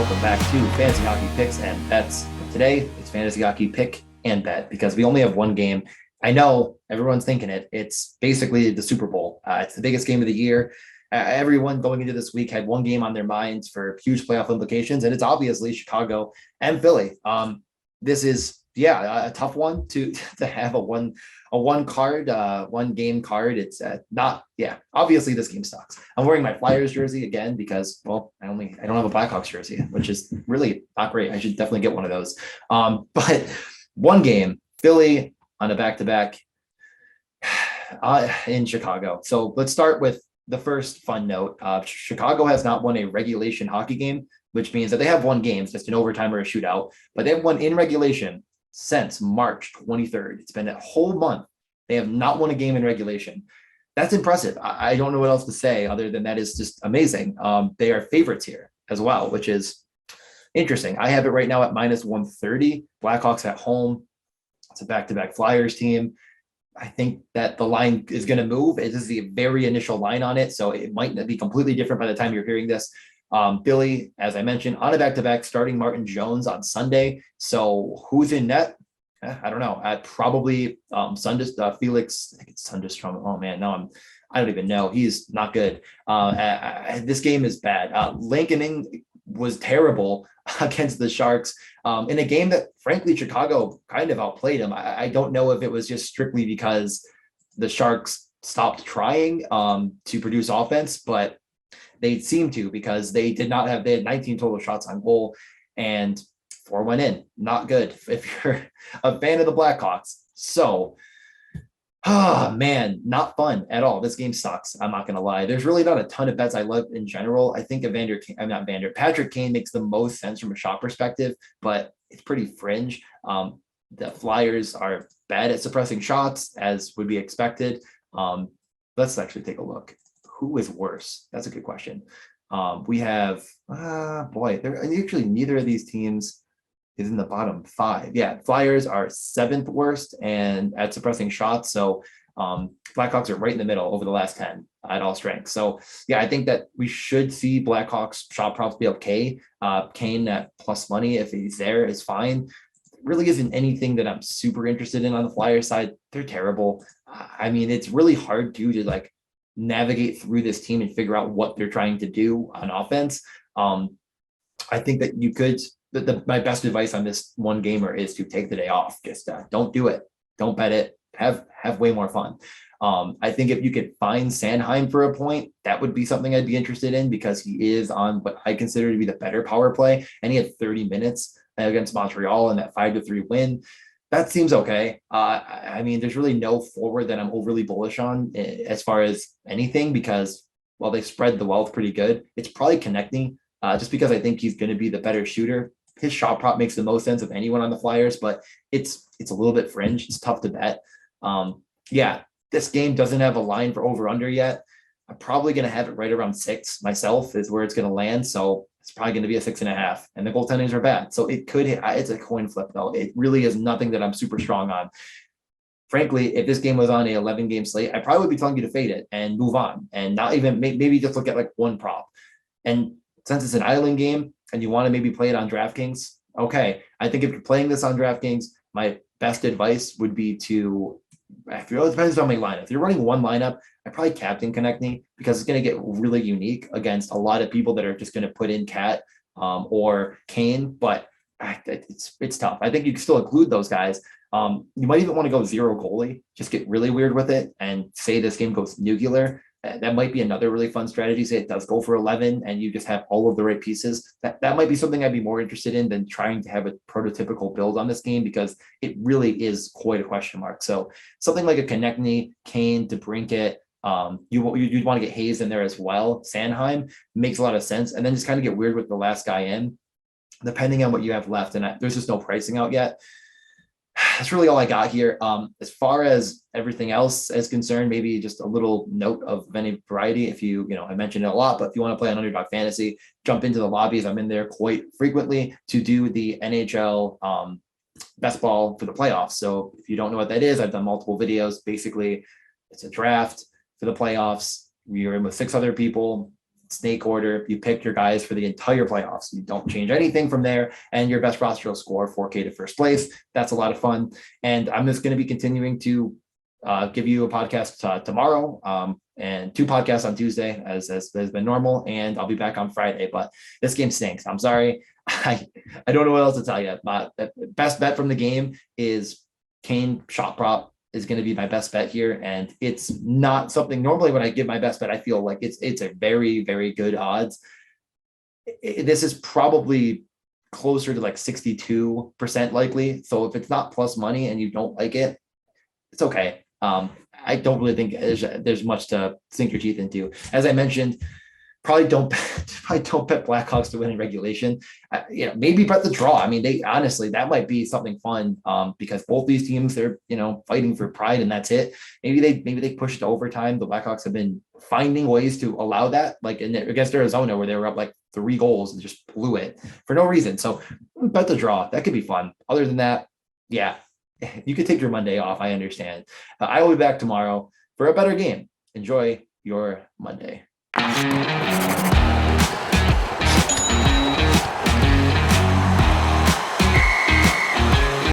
welcome back to Fantasy Hockey Picks and Bets. Today, it's Fantasy Hockey Pick and Bet because we only have one game. I know everyone's thinking it. It's basically the Super Bowl. It's the biggest game of the year. Everyone going into this week had one game on their minds for huge playoff implications, and it's obviously Chicago and Philly. This is a tough one to have a one game card. It's not obviously this game sucks. I'm wearing my Flyers jersey again because I don't have a Blackhawks jersey, which is really not great. I should definitely get one of those. But one game, Philly on a back-to-back in Chicago. So let's start with the first fun note. Chicago has not won a regulation hockey game, which means that they have won games, just an overtime or a shootout, but they've won in regulation since March 23rd. It's been a whole month. They have not won a game in regulation. That's impressive. I don't know what else to say other than that is just amazing. They are favorites here as well, which is interesting. I have it right now at minus 130. Blackhawks at home. It's a back-to-back Flyers team. I think that the line is going to move. It is the very initial line on it, so it might be completely different by the time you're hearing this. Philly, as I mentioned, on a back-to-back, starting Martin Jones on Sunday. So who's in net? I don't know. Probably Felix. I think it's Sundstrom. Oh man, no, I don't even know. He's not good. This game is bad. Lincoln was terrible against the Sharks in a game that, frankly, Chicago kind of outplayed him. I don't know if it was just strictly because the Sharks stopped trying to produce offense, but they seemed to, because they had 19 total shots on goal and 4 went in. Not good if you're a fan of the Blackhawks. So, man, not fun at all. This game sucks. I'm not going to lie. There's really not a ton of bets I love in general. I think Patrick Kane makes the most sense from a shot perspective, but it's pretty fringe. The Flyers are bad at suppressing shots, as would be expected. Let's actually take a look. Who is worse? That's a good question. We have, actually neither of these teams is in the bottom 5. Yeah, Flyers are 7th worst and at suppressing shots. So Blackhawks are right in the middle over the last 10 at all strengths. So yeah, I think that we should see Blackhawks shot props be okay. Kane at plus money, if he's there, is fine. Really isn't anything that I'm super interested in on the Flyers side. They're terrible. I mean, it's really hard to navigate through this team and figure out what they're trying to do on offense. I think that you could, my best advice on this one gamer is to take the day off. Just don't do it. Don't bet it. Have way more fun. I think if you could find Sanheim for a point, that would be something I'd be interested in, because he is on what I consider to be the better power play. And he had 30 minutes against Montreal in that 5-3 win. That seems okay. I mean, there's really no forward that I'm overly bullish on as far as anything, because while they spread the wealth pretty good, it's probably Konechny, just because I think he's going to be the better shooter. His shot prop makes the most sense of anyone on the Flyers, but it's a little bit fringe. It's tough to bet. This game doesn't have a line for over/under yet. I'm probably going to have it right around 6 myself is where it's going to land. So it's probably going to be a 6.5, and the goaltendings are bad. So it's a coin flip though. It really is nothing that I'm super strong on. Frankly, if this game was on a 11-game slate, I probably would be telling you to fade it and move on and not even maybe just look at one prop. And since it's an island game and you want to maybe play it on DraftKings, okay. I think if you're playing this on DraftKings, my best advice would be to, it depends on my lineup. If you're running one lineup, I probably captain Konechny, because it's going to get really unique against a lot of people that are just going to put in Cat or Kane, but it's tough. I think you can still include those guys. You might even want to go 0 goalie, just get really weird with it and say this game goes nuclear. That might be another really fun strategy. Say it does go for 11 and you just have all of the right pieces. That might be something I'd be more interested in than trying to have a prototypical build on this game, because it really is quite a question mark. So something like a Konechny, Kane, DeBrincat, you'd want to get Hayes in there as well. Sanheim makes a lot of sense. And then just kind of get weird with the last guy in, depending on what you have left. And there's just no pricing out yet. That's really all I got here. As far as everything else is concerned, maybe just a little note of any variety. If I mentioned it a lot, but if you want to play on Underdog Fantasy, jump into the lobbies. I'm in there quite frequently to do the NHL best ball for the playoffs. So if you don't know what that is, I've done multiple videos. Basically, it's a draft for the playoffs. We are in with 6 other people. snake order. You pick your guys for the entire playoffs. You don't change anything from there, and your best roster will score 4K to first place. That's a lot of fun. And I'm just going to be continuing to give you a podcast tomorrow, and 2 podcasts on Tuesday as has been normal, and I'll be back on Friday. But this game stinks. I'm sorry. I don't know what else to tell you. My best bet from the game is Kane shot prop is going to be my best bet here, and it's not something normally when I give my best bet I feel like it's a very, very good odds. This is probably closer to like 62% likely. So if it's not plus money and you don't like it, it's okay. I don't really think there's much to sink your teeth into. As I mentioned, probably don't bet Blackhawks to win in regulation. Maybe bet the draw. I mean, that might be something fun, because both these teams, they're fighting for pride, and that's it. Maybe they push to overtime. The Blackhawks have been finding ways to allow that, like against Arizona, where they were up like 3 goals and just blew it for no reason. So bet the draw. That could be fun. Other than that, yeah, you could take your Monday off. I understand. I will be back tomorrow for a better game. Enjoy your Monday.